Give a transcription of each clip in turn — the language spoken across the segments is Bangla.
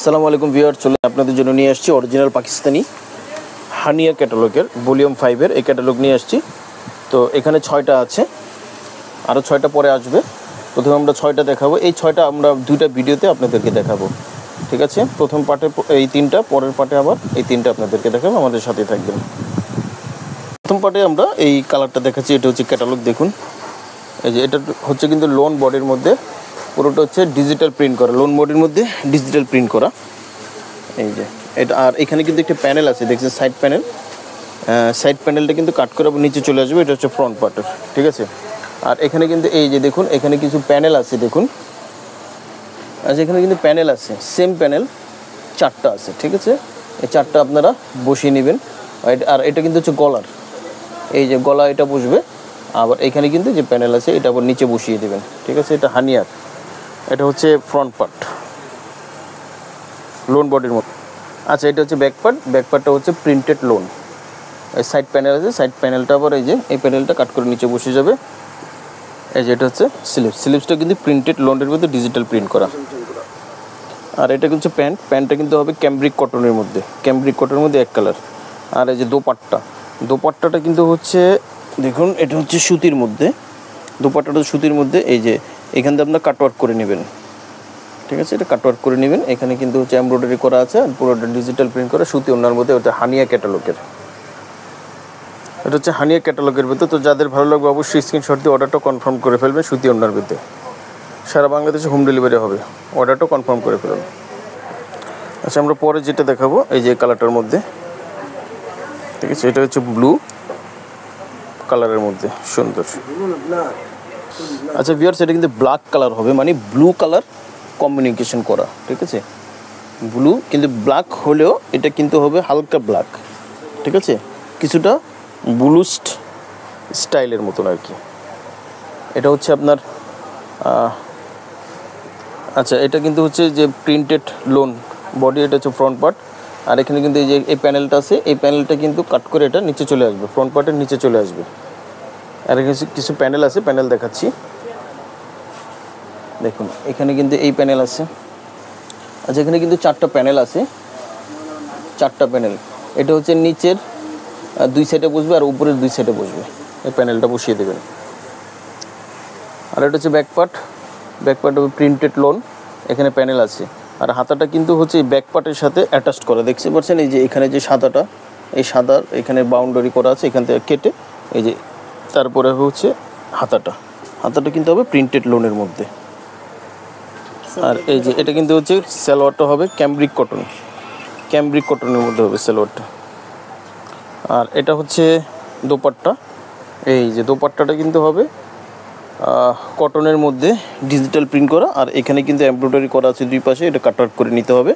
আসসালামু আলাইকুম ভিউয়ার, চলে আপনাদের জন্য নিয়ে আসছি অরিজিনাল পাকিস্তানি হানিয়া ক্যাটালগের ভলিউম 5 এর এই ক্যাটালগ নিয়ে আসছি। তো এখানে 6টা আছে, আরও 6টা পরে আসবে। প্রথমে আমরা 6টা দেখাবো, এই 6টা আমরা 2টা ভিডিওতে আপনাদেরকে দেখাবো, ঠিক আছে? প্রথম পার্টে এই 3টা, পরের পার্টে আবার এই 3টা আপনাদেরকে দেখাবো, আমাদের সাথেই থাকবেন। প্রথম পার্টে আমরা এই কালারটা দেখাচ্ছি, এটা হচ্ছে ক্যাটালগ। দেখুন এই যে এটা হচ্ছে কিন্তু লোন বডির মধ্যে, পুরোটা হচ্ছে ডিজিটাল প্রিন্ট করা, লোন বডির মধ্যে ডিজিটাল প্রিন্ট করা। এই যে এটা, আর এখানে কিন্তু একটা প্যানেল আছে, দেখছেন সাইড প্যানেল। সাইড প্যানেলটা কিন্তু কাট করে নিচে চলে আসবে, এটা হচ্ছে ফ্রন্ট পার্টের, ঠিক আছে? আর এখানে কিন্তু এই যে দেখুন, এখানে কিছু প্যানেল আছে, দেখুন। আচ্ছা, এখানে কিন্তু প্যানেল আছে, সেম প্যানেল 4টা আছে, ঠিক আছে? এই 4টা আপনারা বসিয়ে নেবেন। আর এটা কিন্তু হচ্ছে গলার, এই যে গলা এটা বসবে। আবার এখানে কিন্তু যে প্যানেল আছে এটা আবার নিচে বসিয়ে দেবেন, ঠিক আছে? এটা হানিয়ার, এটা হচ্ছে ফ্রন্ট পার্ট লোন বডির মতো। আচ্ছা, এটা হচ্ছে ব্যাক পার্ট, ব্যাক পার্টটা হচ্ছে প্রিন্টেড লোন। এই সাইড প্যানেল আছে, সাইড প্যানেলটা আবার এই যে এই প্যানেলটা কাট করে নিচে বসে যাবে। এই যে এটা হচ্ছে স্লিপস, স্লিপসটা কিন্তু প্রিন্টেড লোনের মধ্যে ডিজিটাল প্রিন্ট করা। আর এটা হচ্ছে প্যান্ট, প্যান্টটা কিন্তু হবে ক্যামব্রিক কটনের মধ্যে, ক্যামব্রিক কটনের মধ্যে এক কালার। আর এই যে দোপাট্টা, দোপাট্টাটা কিন্তু হচ্ছে দেখুন, এটা হচ্ছে সুতির মধ্যে, দোপাট্টাটা সুতির মধ্যে। এই যে এখান থেকে আপনার কাটওয়ার্ক করে নেবেন, ঠিক আছে? এটা কাটওয়ার্ক করে নেবেন। এখানে কিন্তু হচ্ছে এমব্রয়ডারি করা আছে, আর পুরোটা ডিজিটাল প্রিন্ট করা সুতি ওনার মধ্যে। ওটা হানিয়া ক্যাটালগের, এটা হচ্ছে হানিয়া ক্যাটালগের ভিতরে। তো যাদের ভালো লাগবে অবশ্যই স্ক্রিনশট দিয়ে অর্ডারটা কনফার্ম করে ফেলবেন। সুতি ওনার ভিতরে সারা বাংলাদেশে হোম ডেলিভারি হবে, অর্ডারটা কনফার্ম করে ফেলবেন। আচ্ছা, আমরা পরে যেটা দেখাবো এই যে কালারটার মধ্যে, ঠিক আছে? এটা হচ্ছে ব্লু কালারের মধ্যে, সুন্দর। আচ্ছা ভিউয়ার্স, এটা কিন্তু ব্ল্যাক কালার হবে, মানে ব্লু কালার কম্বিনেশন করা, ঠিক আছে? ব্লু কিন্তু ব্ল্যাক হলেও এটা কিন্তু হবে হালকা ব্ল্যাক, ঠিক আছে? কিছুটা ব্লুস্ট স্টাইলের মতন আর কি। এটা হচ্ছে আপনার আচ্ছা, এটা কিন্তু হচ্ছে যে প্রিন্টেড লোন বডি, এটা হচ্ছে ফ্রন্ট পার্ট। আর এখানে কিন্তু এই যে এই প্যানেলটা আছে, এই প্যানেলটা কিন্তু কাট করে এটা নিচে চলে আসবে, ফ্রন্ট পার্টের নিচে চলে আসবে। আর এখানে কিছু প্যানেল আছে, প্যানেল দেখাচ্ছি। দেখুন এখানে কিন্তু এই প্যানেল আছে। আচ্ছা, এখানে কিন্তু 4টা প্যানেল আছে, 4টা প্যানেল। এটা হচ্ছে নিচের 2 সাইডে বসবে, আর উপরের 2 সাইডে বসবে। এই প্যানেলটা বসিয়ে দেবেন। আর এটা হচ্ছে ব্যাক পার্ট, ব্যাক পার্ট হবে প্রিন্টেড লোন, এখানে প্যানেল আছে। আর হাতাটা কিন্তু হচ্ছে এই ব্যাক পার্টের সাথে অ্যাটাচড করা, দেখতে পাচ্ছেন? এই যে এখানে যে সাদাটা, এই সাদার এখানে বাউন্ডারি করা আছে, এখান থেকে কেটে এই যে তারপরে হচ্ছে হাতাটা, হাতাটা কিন্তু হবে প্রিন্টেড লোনের মধ্যে। আর এই যে এটা কিন্তু হচ্ছে সালোয়ারটা হবে ক্যামব্রিক কটন, ক্যামব্রিক কটনের মধ্যে হবে সালোয়ারটা। আর এটা হচ্ছে দোপাট্টা, এই যে দোপাট্টাটা কিন্তু হবে কটনের মধ্যে ডিজিটাল প্রিন্ট করা। আর এখানে কিন্তু এমব্রয়ডারি করা আছে 2 পাশে, এটা কাটওয়ার্ক করে নিতে হবে।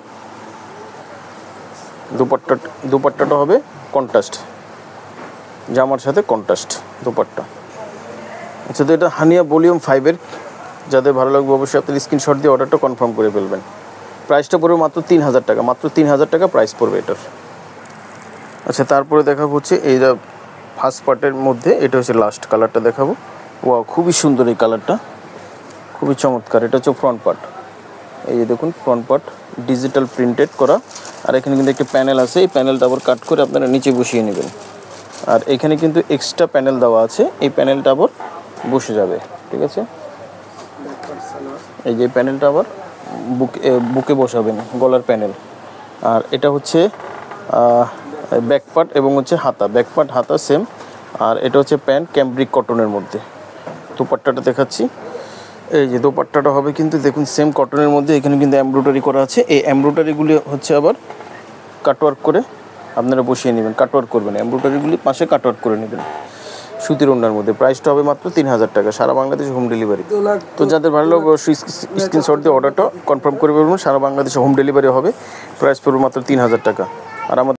দোপাট্টাটা হবে কন্ট্রাস্ট, জামার সাথে কন্ট্রাস্ট দোপাট্টা। আচ্ছা, তো এটা হানিয়া ভলিউম 5 এর, যাদের ভালো লাগবে অবশ্যই আপনার স্ক্রিনশট দিয়ে অর্ডারটা কনফার্ম করে ফেলবেন। প্রাইসটা পড়বে মাত্র 3000 টাকা, মাত্র 3000 টাকা প্রাইস পড়বে এটার। আচ্ছা, তারপরে দেখাবো হচ্ছে এই ফার্স্ট পার্টের মধ্যে, এটা হচ্ছে লাস্ট কালারটা দেখাবো। ওয়াও, খুবই সুন্দর এই কালারটা, খুবই চমৎকার। এটা হচ্ছে ফ্রন্ট পার্ট, এই যে দেখুন ফ্রন্ট পার্ট ডিজিটাল প্রিন্টেড করা। আর এখানে কিন্তু একটা প্যানেল আছে, এই প্যানেলটা আবার কাট করে আপনারা নিচে বসিয়ে নেবেন। আর এখানে কিন্তু এক্সট্রা প্যানেল দেওয়া আছে, এই প্যানেলটা আবার বসে যাবে, ঠিক আছে? এই যে প্যানেলটা আবার বুকে বসাবেন, গলার প্যানেল। আর এটা হচ্ছে ব্যাক পার্ট এবং হচ্ছে হাতা, ব্যাক পার্ট হাতা সেম। আর এটা হচ্ছে প্যান্ট ক্যামব্রিক কটনের মধ্যে। দোপাট্টাটা দেখাচ্ছি, এই যে দোপাট্টাটা হবে কিন্তু দেখুন সেম কটনের মধ্যে। এখানে কিন্তু এমব্রয়ডারি করা আছে, এই এমব্রয়ডারিগুলি হচ্ছে আবার কাটওয়ার্ক করে আপনারা বসিয়ে নেবেন, কাটওয়ার্ক করবেন, এমব্রয়ডারিগুলি পাশে কাটওয়ার্ক করে নেবেন সুতির ওড়নার মধ্যে। প্রাইসটা হবে মাত্র 3000 টাকা, সারা বাংলাদেশে হোম ডেলিভারি। তো যাদের ভালো লাগবে স্ক্রিনশট দিয়ে অর্ডারটা কনফার্ম করে ফেলবেন, সারা বাংলাদেশে হোম ডেলিভারি হবে। প্রাইস পড়বে মাত্র 3000 টাকা। আর আমাদের